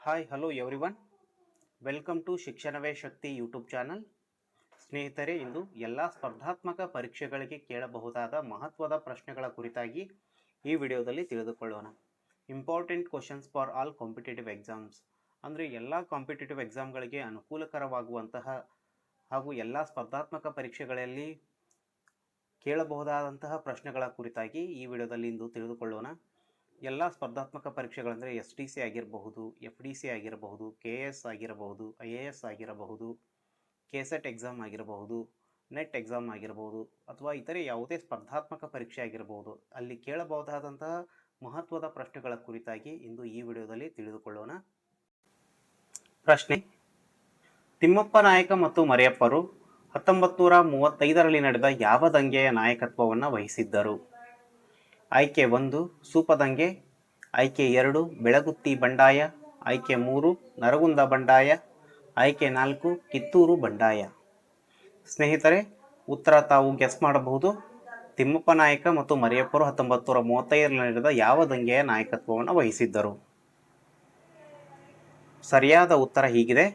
Hi hello everyone, welcome to Shikshanave Shakti YouTube channel. ಸ್ನೇಹಿತರೆ, ಇಂದು ಎಲ್ಲ ಸ್ಪರ್ಧಾತ್ಮಕ ಪರೀಕ್ಷೆಗಳಿಗೆ ಕೇಳಬಹುದಾದ ಮಹತ್ವದ ಪ್ರಶ್ನೆಗಳ ಕುರಿತಾಗಿ ಈ ವಿಡಿಯೋದಲ್ಲಿ ತಿಳಿದುಕೊಳ್ಳೋಣ. Important questions for all competitive exams ಅಂದರೆ ಎಲ್ಲ ಕಾಂಪಿಟೇಟಿವ್ ಎಕ್ಸಾಮ್ಗಳಿಗೆ ಅನುಕೂಲಕರವಾಗುವಂತಹ ಹಾಗೂ ಎಲ್ಲ ಸ್ಪರ್ಧಾತ್ಮಕ ಪರೀಕ್ಷೆಗಳಲ್ಲಿ ಕೇಳಬಹುದಾದಂತಹ ಪ್ರಶ್ನೆಗಳ ಕುರಿತಾಗಿ ಈ ವಿಡಿಯೋದಲ್ಲಿ ಇಂದು ತಿಳಿದುಕೊಳ್ಳೋಣ. ಎಲ್ಲ ಸ್ಪರ್ಧಾತ್ಮಕ ಪರೀಕ್ಷೆಗಳಂದರೆ STC ಆಗಿರಬಹುದು, FDC ಆಗಿರಬಹುದು, KS ಆಗಿರಬಹುದು, IAS ಆಗಿರಬಹುದು, KSET ಎಕ್ಸಾಮ್ ಆಗಿರಬಹುದು, ನೆಟ್ ಎಕ್ಸಾಮ್ ಆಗಿರಬಹುದು ಅಥವಾ ಇತರೆ ಯಾವುದೇ ಸ್ಪರ್ಧಾತ್ಮಕ ಪರೀಕ್ಷೆ ಆಗಿರಬಹುದು, ಅಲ್ಲಿ ಕೇಳಬಹುದಾದಂತಹ ಮಹತ್ವದ ಪ್ರಶ್ನೆಗಳ ಕುರಿತಾಗಿ ಇಂದು ಈ ವಿಡಿಯೋದಲ್ಲಿ ತಿಳಿದುಕೊಳ್ಳೋಣ. ಪ್ರಶ್ನೆ: ತಿಮ್ಮಪ್ಪ ನಾಯಕ ಮತ್ತು ಮರಿಯಪ್ಪರು 1935ರಲ್ಲಿ ನಡೆದ ಯಾವ ದಂಗೆಯ ನಾಯಕತ್ವವನ್ನು ವಹಿಸಿದ್ದರು? ಆಯ್ಕೆ 1 ಸೂಪದಂಗೆ, ಆಯ್ಕೆ 2 ಬೆಳಗುತ್ತಿ ಬಂಡಾಯ, ಆಯ್ಕೆ 3 ನರಗುಂದ ಬಂಡಾಯ, ಆಯ್ಕೆ 4 ಕಿತ್ತೂರು ಬಂಡಾಯ. ಸ್ನೇಹಿತರೆ, ಉತ್ತರ ತಾವು ಗೆಸ್ ಮಾಡಬಹುದು. ತಿಮ್ಮಪ್ಪ ನಾಯಕ ಮತ್ತು ಮರಿಯಪ್ಪರು 1935ರಲ್ಲಿ ನಡೆದ ಯಾವ ದಂಗೆಯ ನಾಯಕತ್ವವನ್ನು ವಹಿಸಿದ್ದರು? ಸರಿಯಾದ ಉತ್ತರ ಹೀಗಿದೆ.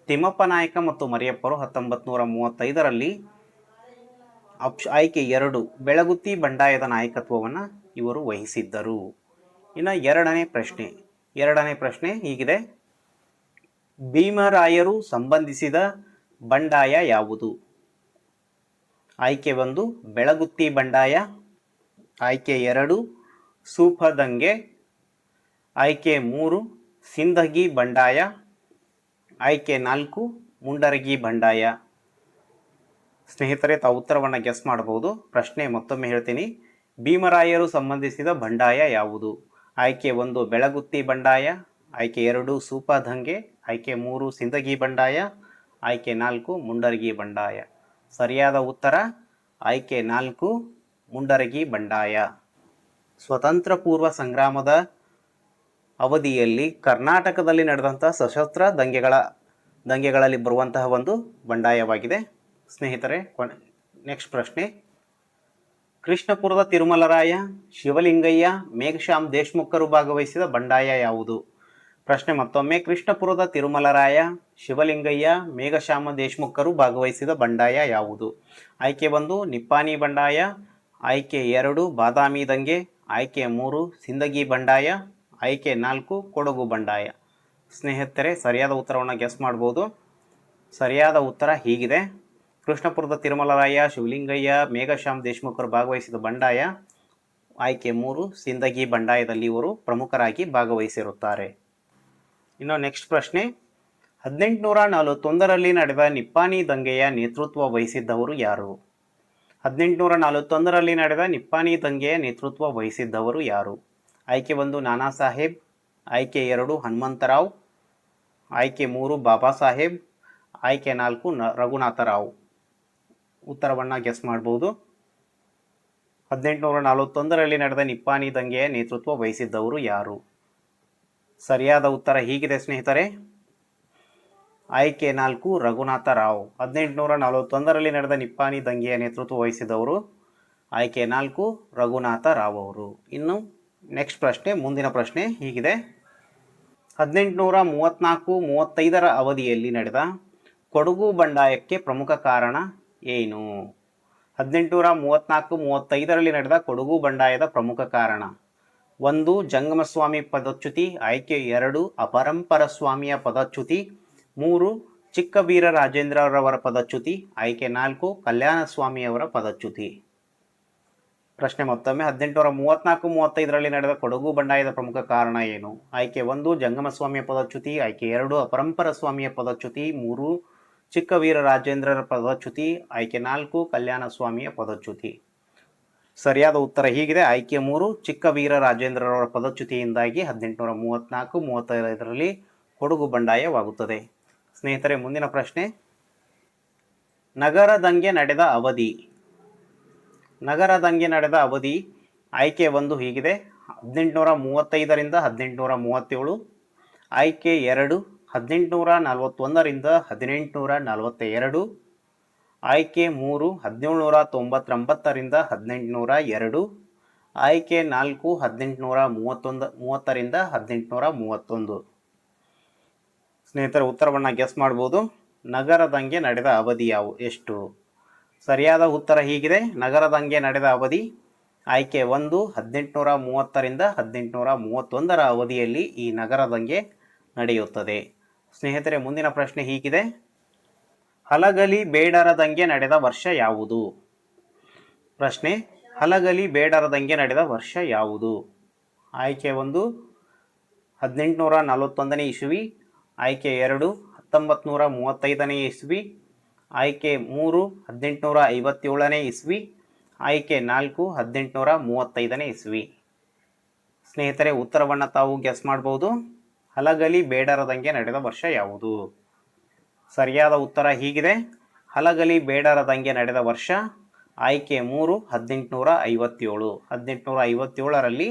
ತಿಮ್ಮಪ್ಪ ನಾಯಕ ಮತ್ತು ಮರಿಯಪ್ಪರು 1935ರಲ್ಲಿ ಆಯ್ಕೆ 2 ಬೆಳಗುತ್ತಿ ಬಂಡಾಯದ ನಾಯಕತ್ವವನ್ನು ಇವರು ವಹಿಸಿದ್ದರು. ಇನ್ನು ಎರಡನೇ ಪ್ರಶ್ನೆ ಹೀಗಿದೆ: ಭೀಮರಾಯರು ಸಂಬಂಧಿಸಿದ ಬಂಡಾಯ ಯಾವುದು? ಆಯ್ಕೆ 1 ಬೆಳಗುತ್ತಿ ಬಂಡಾಯ, ಆಯ್ಕೆ 2 ಸೂಪದಂಗೆ, ಆಯ್ಕೆ 3 ಸಿಂದಗಿ ಬಂಡಾಯ, ಆಯ್ಕೆ 4 ಮುಂಡರಗಿ ಬಂಡಾಯ. ಸ್ನೇಹಿತರೆ, ತಾವು ಉತ್ತರವನ್ನು ಗೆಸ್ ಮಾಡಬಹುದು. ಪ್ರಶ್ನೆ ಮತ್ತೊಮ್ಮೆ ಹೇಳ್ತೀನಿ. ಭೀಮರಾಯರು ಸಂಬಂಧಿಸಿದ ಬಂಡಾಯ ಯಾವುದು? ಆಯ್ಕೆ 1 ಬೆಳಗುತ್ತಿ ಬಂಡಾಯ, ಆಯ್ಕೆ 2 ಸೂಪದಂಗೆ, ಆಯ್ಕೆ 3 ಸಿಂದಗಿ ಬಂಡಾಯ, ಆಯ್ಕೆ 4 ಮುಂಡರಗಿ ಬಂಡಾಯ. ಸರಿಯಾದ ಉತ್ತರ ಆಯ್ಕೆ 4 ಮುಂಡರಗಿ ಬಂಡಾಯ. ಸ್ವತಂತ್ರ ಪೂರ್ವ ಸಂಗ್ರಾಮದ ಅವಧಿಯಲ್ಲಿ ಕರ್ನಾಟಕದಲ್ಲಿ ನಡೆದಂಥ ಸಶಸ್ತ್ರ ದಂಗೆಗಳಲ್ಲಿ ಬರುವಂತಹ ಒಂದು ಬಂಡಾಯವಾಗಿದೆ. ಸ್ನೇಹಿತರೆ, ನೆಕ್ಸ್ಟ್ ಪ್ರಶ್ನೆ: ಕೃಷ್ಣಪುರದ ತಿರುಮಲರಾಯ, ಶಿವಲಿಂಗಯ್ಯ, ಮೇಘಶ್ಯಾಮ್ ದೇಶಮುಖರು ಭಾಗವಹಿಸಿದ ಬಂಡಾಯ ಯಾವುದು? ಪ್ರಶ್ನೆ ಮತ್ತೊಮ್ಮೆ: ಕೃಷ್ಣಪುರದ ತಿರುಮಲರಾಯ, ಶಿವಲಿಂಗಯ್ಯ, ಮೇಘಶ್ಯಾಮ ದೇಶಮುಖರು ಭಾಗವಹಿಸಿದ ಬಂಡಾಯ ಯಾವುದು? ಆಯ್ಕೆ 1 ನಿಪ್ಪಾಣಿ ಬಂಡಾಯ, ಆಯ್ಕೆ 2 ಬಾದಾಮಿ ದಂಗೆ, ಆಯ್ಕೆ 3 ಸಿಂದಗಿ ಬಂಡಾಯ, ಆಯ್ಕೆ 4 ಕೊಡಗು ಬಂಡಾಯ. ಸ್ನೇಹಿತರೆ, ಸರಿಯಾದ ಉತ್ತರವನ್ನು ಗೆಸ್ ಮಾಡ್ಬೋದು. ಸರಿಯಾದ ಉತ್ತರ ಹೀಗಿದೆ: ಕೃಷ್ಣಪುರದ ತಿರುಮಲರಾಯ, ಶಿವಲಿಂಗಯ್ಯ, ಮೇಘಶ್ಯಾಮ್ ದೇಶಮುಖರು ಭಾಗವಹಿಸಿದ ಬಂಡಾಯ ಆಯ್ಕೆ 3 ಸಿಂದಗಿ ಬಂಡಾಯದಲ್ಲಿ ಇವರು ಪ್ರಮುಖರಾಗಿ ಭಾಗವಹಿಸಿರುತ್ತಾರೆ. ಇನ್ನು ನೆಕ್ಸ್ಟ್ ಪ್ರಶ್ನೆ: 1841ರಲ್ಲಿ ನಡೆದ ನಿಪ್ಪಾಣಿ ದಂಗೆಯ ನೇತೃತ್ವ ವಹಿಸಿದ್ದವರು ಯಾರು? 1841ರಲ್ಲಿ ನಡೆದ ನಿಪ್ಪಾಣಿ ದಂಗೆಯ ನೇತೃತ್ವ ವಹಿಸಿದ್ದವರು ಯಾರು? ಆಯ್ಕೆ 1 ನಾನಾ ಸಾಹೇಬ್, ಆಯ್ಕೆ 2 ಹನುಮಂತರಾವ್, ಆಯ್ಕೆ 3 ಬಾಬಾ ಸಾಹೇಬ್, ಆಯ್ಕೆ 4 ರಘುನಾಥರಾವ್. ಉತ್ತರವನ್ನು ಗೆಸ್ ಮಾಡ್ಬೋದು. 1841ರಲ್ಲಿ ನಡೆದ ನಿಪ್ಪಾಣಿ ದಂಗೆಯ ನೇತೃತ್ವ ವಹಿಸಿದ್ದವರು ಯಾರು? ಸರಿಯಾದ ಉತ್ತರ ಹೀಗಿದೆ ಸ್ನೇಹಿತರೆ. ಆಯ್ಕೆ 4 ರಘುನಾಥರಾವ್. 1841ರಲ್ಲಿ ನಡೆದ ನಿಪ್ಪಾಣಿ ದಂಗೆಯ ನೇತೃತ್ವ ವಹಿಸಿದವರು ಆಯ್ಕೆ 4 ರಘುನಾಥರಾವ್ ಅವರು. ಇನ್ನು ನೆಕ್ಸ್ಟ್ ಪ್ರಶ್ನೆ, ಮುಂದಿನ ಪ್ರಶ್ನೆ ಹೀಗಿದೆ: 1834-35ರ ಅವಧಿಯಲ್ಲಿ ನಡೆದ ಕೊಡಗು ಬಂಡಾಯಕ್ಕೆ ಪ್ರಮುಖ ಕಾರಣ ಏನು? 1834-35ರಲ್ಲಿ ನಡೆದ ಕೊಡಗು ಬಂಡಾಯದ ಪ್ರಮುಖ ಕಾರಣ: 1 ಜಂಗಮಸ್ವಾಮಿ ಪದಚ್ಯುತಿ, ಆಯ್ಕೆ 2 ಅಪರಂಪರ ಸ್ವಾಮಿಯ ಪದಚ್ಯುತಿ, 3 ಚಿಕ್ಕವೀರ ರಾಜೇಂದ್ರರವರ ಪದಚ್ಯುತಿ, ಆಯ್ಕೆ 4 ಕಲ್ಯಾಣ ಸ್ವಾಮಿಯವರ ಪದಚ್ಯುತಿ. ಪ್ರಶ್ನೆ ಮತ್ತೊಮ್ಮೆ: 1834-35ರಲ್ಲಿ ನಡೆದ ಕೊಡಗು ಬಂಡಾಯದ ಪ್ರಮುಖ ಕಾರಣ ಏನು? ಆಯ್ಕೆ 1 ಜಂಗಮಸ್ವಾಮಿಯ ಪದಚ್ಯುತಿ, ಆಯ್ಕೆ 2 ಅಪರಂಪರ ಸ್ವಾಮಿಯ ಪದಚ್ಯುತಿ, 3 ಚಿಕ್ಕವೀರ ರಾಜೇಂದ್ರರ ಪದಚ್ಯುತಿ, ಆಯ್ಕೆ 4 ಕಲ್ಯಾಣ ಸ್ವಾಮಿಯ ಪದಚ್ಯುತಿ. ಸರಿಯಾದ ಉತ್ತರ ಹೀಗಿದೆ: ಆಯ್ಕೆ 3 ಚಿಕ್ಕವೀರ ರಾಜೇಂದ್ರರವರ ಪದಚ್ಯುತಿಯಿಂದಾಗಿ 1834-35ರಲ್ಲಿ ಕೊಡಗು ಬಂಡಾಯವಾಗುತ್ತದೆ. ಸ್ನೇಹಿತರೆ, ಮುಂದಿನ ಪ್ರಶ್ನೆ: ನಗರ ದಂಗೆ ನಡೆದ ಅವಧಿ. ನಗರ ದಂಗೆ ನಡೆದ ಅವಧಿ ಆಯ್ಕೆ 1 ಹೀಗಿದೆ: 1835ರಿಂದ 1837, ಆಯ್ಕೆ 2 1841ರಿಂದ 1842, ಆಯ್ಕೆ 3 1799ರಿಂದ 1802, ಆಯ್ಕೆ 4 1830ರಿಂದ 1831. ಸ್ನೇಹಿತರೆ ಉತ್ತರವನ್ನು ಗೆಸ್ ಮಾಡ್ಬೋದು. ನಗರ ದಂಗೆ ನಡೆದ ಅವಧಿ ಎಷ್ಟು? ಸರಿಯಾದ ಉತ್ತರ ಹೀಗಿದೆ. ನಗರ ದಂಗೆ ನಡೆದ ಅವಧಿ ಆಯ್ಕೆ 1 1830ರಿಂದ 1831 ಅವಧಿಯಲ್ಲಿ ಈ ನಗರ ದಂಗೆ ನಡೆಯುತ್ತದೆ. ಸ್ನೇಹಿತರೆ ಮುಂದಿನ ಪ್ರಶ್ನೆ ಹೀಗಿದೆ. ಹಲಗಲಿ ಬೇಡರ ದಂಗೆ ನಡೆದ ವರ್ಷ ಯಾವುದು? ಪ್ರಶ್ನೆ, ಹಲಗಲಿ ಬೇಡರ ದಂಗೆ ನಡೆದ ವರ್ಷ ಯಾವುದು? ಆಯ್ಕೆ 1 1841ನೇ ಇಸ್ವಿ, ಆಯ್ಕೆ 2 1935ನೇ ಇಸ್ವಿ, ಆಯ್ಕೆ 3 1857ನೇ ಇಸ್ವಿ, ಆಯ್ಕೆ 4 1835ನೇ ಇಸ್ವಿ. ಸ್ನೇಹಿತರೆ ಉತ್ತರವನ್ನು ತಾವು ಗೆಸ್ ಮಾಡ್ಬೋದು. ಹಲಗಲಿ ಬೇಡರ ದಂಗೆ ನಡೆದ ವರ್ಷ ಯಾವುದು? ಸರಿಯಾದ ಉತ್ತರ ಹೀಗಿದೆ. ಹಲಗಲಿ ಬೇಡರ ದಂಗೆ ನಡೆದ ವರ್ಷ ಆಯ್ಕೆ 3 1857. 1857ರಲ್ಲಿ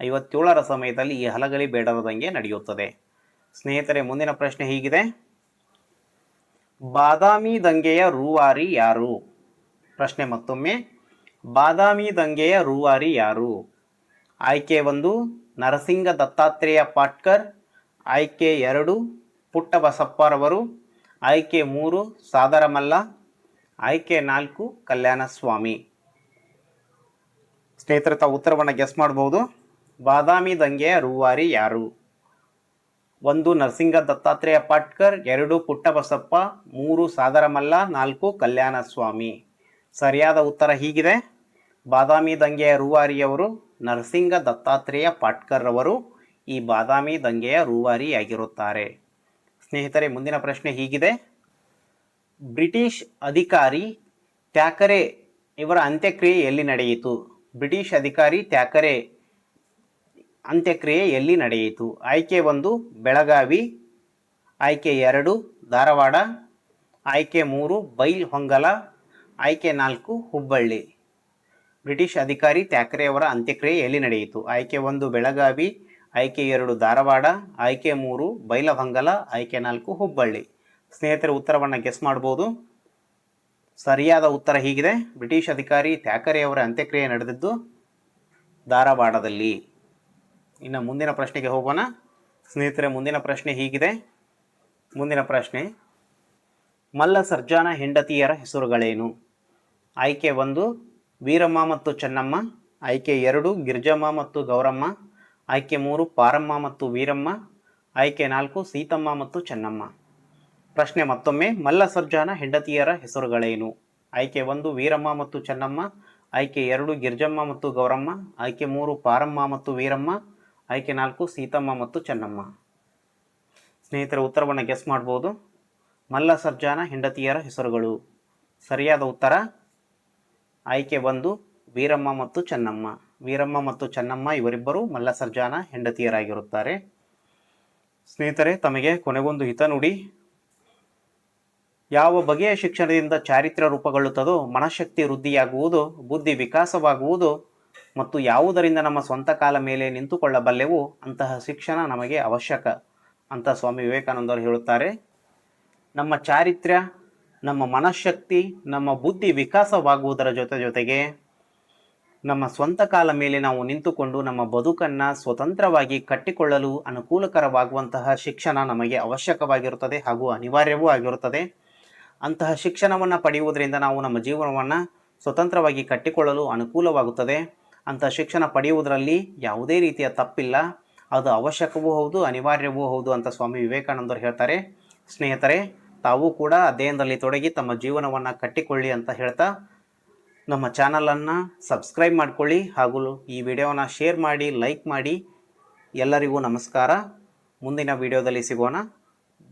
57ರ ಸಮಯದಲ್ಲಿ ಈ ಹಲಗಲಿ ಬೇಡರ ದಂಗೆ ನಡೆಯುತ್ತದೆ. ಸ್ನೇಹಿತರೆ ಮುಂದಿನ ಪ್ರಶ್ನೆ ಹೀಗಿದೆ. ಬಾದಾಮಿ ದಂಗೆಯ ರೂವಾರಿ ಯಾರು? ಪ್ರಶ್ನೆ ಮತ್ತೊಮ್ಮೆ, ಬಾದಾಮಿ ದಂಗೆಯ ರೂವಾರಿ ಯಾರು? ಆಯ್ಕೆ 1 ನರಸಿಂಗ ದತ್ತಾತ್ರೇಯ ಪಾಟ್ಕರ್, ಆಯ್ಕೆ 2 ಪುಟ್ಟಬಸಪ್ಪರವರು, ಆಯ್ಕೆ 3 ಸಾದರಮಲ್ಲ, ಆಯ್ಕೆ 4 ಕಲ್ಯಾಣಸ್ವಾಮಿ. ಸ್ನೇಹಿತರೆ ತಾವು ಉತ್ತರವನ್ನು ಗೆಸ್ ಮಾಡಬಹುದು. ಬಾದಾಮಿ ದಂಗೆಯ ರೂವಾರಿ ಯಾರು? 1 ನರಸಿಂಗ ದತ್ತಾತ್ರೇಯ ಪಾಟ್ಕರ್, 2 ಪುಟ್ಟಬಸಪ್ಪ, 3 ಸಾದರಮಲ್ಲ, 4 ಕಲ್ಯಾಣಸ್ವಾಮಿ. ಸರಿಯಾದ ಉತ್ತರ ಹೀಗಿದೆ. ಬಾದಾಮಿ ದಂಗೆಯ ರೂವಾರಿಯವರು ನರಸಿಂಗ ದತ್ತಾತ್ರೇಯ ಪಾಟ್ಕರ್ ಅವರು ಈ ಬಾದಾಮಿ ದಂಗೆಯ ರೂವಾರಿಯಾಗಿರುತ್ತಾರೆ. ಸ್ನೇಹಿತರೆ ಮುಂದಿನ ಪ್ರಶ್ನೆ ಹೀಗಿದೆ. ಬ್ರಿಟಿಷ್ ಅಧಿಕಾರಿ ಥ್ಯಾಕರೆ ಇವರ ಅಂತ್ಯಕ್ರಿಯೆ ಎಲ್ಲಿ ನಡೆಯಿತು? ಬ್ರಿಟಿಷ್ ಅಧಿಕಾರಿ ಥ್ಯಾಕರೆ ಅಂತ್ಯಕ್ರಿಯೆ ಎಲ್ಲಿ ನಡೆಯಿತು? ಆಯ್ಕೆ 1 ಬೆಳಗಾವಿ, ಆಯ್ಕೆ 2 ಧಾರವಾಡ, ಆಯ್ಕೆ 3 ಬೈಲ್ಹೊಂಗಲ, ಆಯ್ಕೆ 4 ಹುಬ್ಬಳ್ಳಿ. ಬ್ರಿಟಿಷ್ ಅಧಿಕಾರಿ ಥ್ಯಾಕರೆಯವರ ಅಂತ್ಯಕ್ರಿಯೆ ಎಲ್ಲಿ ನಡೆಯಿತು? ಆಯ್ಕೆ 1 ಬೆಳಗಾವಿ, ಆಯ್ಕೆ 2 ಧಾರವಾಡ, ಆಯ್ಕೆ 3 ಬೈಲಹೊಂಗಲ, ಆಯ್ಕೆ 4 ಹುಬ್ಬಳ್ಳಿ. ಸ್ನೇಹಿತರೆ ಉತ್ತರವನ್ನು ಗೆಸ್ ಮಾಡ್ಬೋದು. ಸರಿಯಾದ ಉತ್ತರ ಹೀಗಿದೆ. ಬ್ರಿಟಿಷ್ ಅಧಿಕಾರಿ ಥ್ಯಾಕರೆಯವರ ಅಂತ್ಯಕ್ರಿಯೆ ನಡೆದಿದ್ದು ಧಾರವಾಡದಲ್ಲಿ. ಇನ್ನು ಮುಂದಿನ ಪ್ರಶ್ನೆಗೆ ಹೋಗೋಣ. ಸ್ನೇಹಿತರೆ ಮುಂದಿನ ಪ್ರಶ್ನೆ ಹೀಗಿದೆ. ಮುಂದಿನ ಪ್ರಶ್ನೆ, ಮಲ್ಲ ಸರ್ಜಾನ ಹೆಂಡತಿಯರ ಹೆಸರುಗಳೇನು? ಆಯ್ಕೆ 1 ವೀರಮ್ಮ ಮತ್ತು ಚೆನ್ನಮ್ಮ, ಆಯ್ಕೆ 2 ಗಿರ್ಜಮ್ಮ ಮತ್ತು ಗೌರಮ್ಮ, ಆಯ್ಕೆ 3 ಪಾರಮ್ಮ ಮತ್ತು ವೀರಮ್ಮ, ಆಯ್ಕೆ 4 ಸೀತಮ್ಮ ಮತ್ತು ಚೆನ್ನಮ್ಮ. ಪ್ರಶ್ನೆ ಮತ್ತೊಮ್ಮೆ, ಮಲ್ಲ ಸರ್ಜಾನ ಹೆಂಡತಿಯರ ಹೆಸರುಗಳೇನು? ಆಯ್ಕೆ 1 ವೀರಮ್ಮ ಮತ್ತು ಚೆನ್ನಮ್ಮ, ಆಯ್ಕೆ 2 ಗಿರ್ಜಮ್ಮ ಮತ್ತು ಗೌರಮ್ಮ, ಆಯ್ಕೆ 3 ಪಾರಮ್ಮ ಮತ್ತು ವೀರಮ್ಮ, ಆಯ್ಕೆ 4 ಸೀತಮ್ಮ ಮತ್ತು ಚೆನ್ನಮ್ಮ. ಸ್ನೇಹಿತರ ಉತ್ತರವನ್ನು ಗೆಸ್ ಮಾಡ್ಬೋದು. ಮಲ್ಲ ಸರ್ಜಾನ ಹೆಂಡತಿಯರ ಹೆಸರುಗಳು. ಸರಿಯಾದ ಉತ್ತರ ಆಯ್ಕೆ 1 ವೀರಮ್ಮ ಮತ್ತು ಚೆನ್ನಮ್ಮ. ವೀರಮ್ಮ ಮತ್ತು ಚೆನ್ನಮ್ಮ ಇವರಿಬ್ಬರು ಮಲ್ಲ ಸರ್ಜಾನ ಹೆಂಡತಿಯರಾಗಿರುತ್ತಾರೆ. ಸ್ನೇಹಿತರೆ ತಮಗೆ ಕೊನೆಗೊಂದು ಹಿತನುಡಿ. ಯಾವ ಬಗೆಯ ಶಿಕ್ಷಣದಿಂದ ಚಾರಿತ್ರ್ಯ ರೂಪುಗೊಳ್ಳುತ್ತದೋ ಮನಃಶಕ್ತಿ ವೃದ್ಧಿಯಾಗುವುದು, ಬುದ್ಧಿ ವಿಕಾಸವಾಗುವುದು ಮತ್ತು ಯಾವುದರಿಂದ ನಮ್ಮ ಸ್ವಂತ ಕಾಲ ಮೇಲೆ ನಿಂತುಕೊಳ್ಳಬಲ್ಲೆವು ಅಂತಹ ಶಿಕ್ಷಣ ನಮಗೆ ಅವಶ್ಯಕ ಅಂತ ಸ್ವಾಮಿ ವಿವೇಕಾನಂದರು ಹೇಳುತ್ತಾರೆ. ನಮ್ಮ ಚಾರಿತ್ರ್ಯ, ನಮ್ಮ ಮನಃಶಕ್ತಿ, ನಮ್ಮ ಬುದ್ಧಿ ವಿಕಾಸವಾಗುವುದರ ಜೊತೆಗೆ ನಮ್ಮ ಸ್ವಂತ ಕಾಲ ಮೇಲೆ ನಾವು ನಿಂತುಕೊಂಡು ನಮ್ಮ ಬದುಕನ್ನು ಸ್ವತಂತ್ರವಾಗಿ ಕಟ್ಟಿಕೊಳ್ಳಲು ಅನುಕೂಲಕರವಾಗುವಂತಹ ಶಿಕ್ಷಣ ನಮಗೆ ಅವಶ್ಯಕವಾಗಿರುತ್ತದೆ ಹಾಗೂ ಅನಿವಾರ್ಯವೂ ಆಗಿರುತ್ತದೆ. ಅಂತಹ ಶಿಕ್ಷಣವನ್ನು ಪಡೆಯುವುದರಿಂದ ನಾವು ನಮ್ಮ ಜೀವನವನ್ನು ಸ್ವತಂತ್ರವಾಗಿ ಕಟ್ಟಿಕೊಳ್ಳಲು ಅನುಕೂಲವಾಗುತ್ತದೆ. ಅಂತಹ ಶಿಕ್ಷಣ ಪಡೆಯುವುದರಲ್ಲಿ ಯಾವುದೇ ರೀತಿಯ ತಪ್ಪಿಲ್ಲ, ಅದು ಅವಶ್ಯಕವೂ ಹೌದು, ಅನಿವಾರ್ಯವೂ ಹೌದು ಅಂತ ಸ್ವಾಮಿ ವಿವೇಕಾನಂದರು ಹೇಳ್ತಾರೆ. ಸ್ನೇಹಿತರೆ ತಾವು ಕೂಡ ಅಧ್ಯಯನದಲ್ಲಿ ತೊಡಗಿ ತಮ್ಮ ಜೀವನವನ್ನು ಕಟ್ಟಿಕೊಳ್ಳಿ ಅಂತ ಹೇಳ್ತಾ ನಮ್ಮ ಚಾನಲನ್ನು ಸಬ್ಸ್ಕ್ರೈಬ್ ಮಾಡಿಕೊಳ್ಳಿ ಹಾಗೂ ಈ ವಿಡಿಯೋನ ಶೇರ್ ಮಾಡಿ, ಲೈಕ್ ಮಾಡಿ. ಎಲ್ಲರಿಗೂ ನಮಸ್ಕಾರ. ಮುಂದಿನ ವಿಡಿಯೋದಲ್ಲಿ ಸಿಗೋಣ.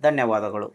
ಧನ್ಯವಾದಗಳು.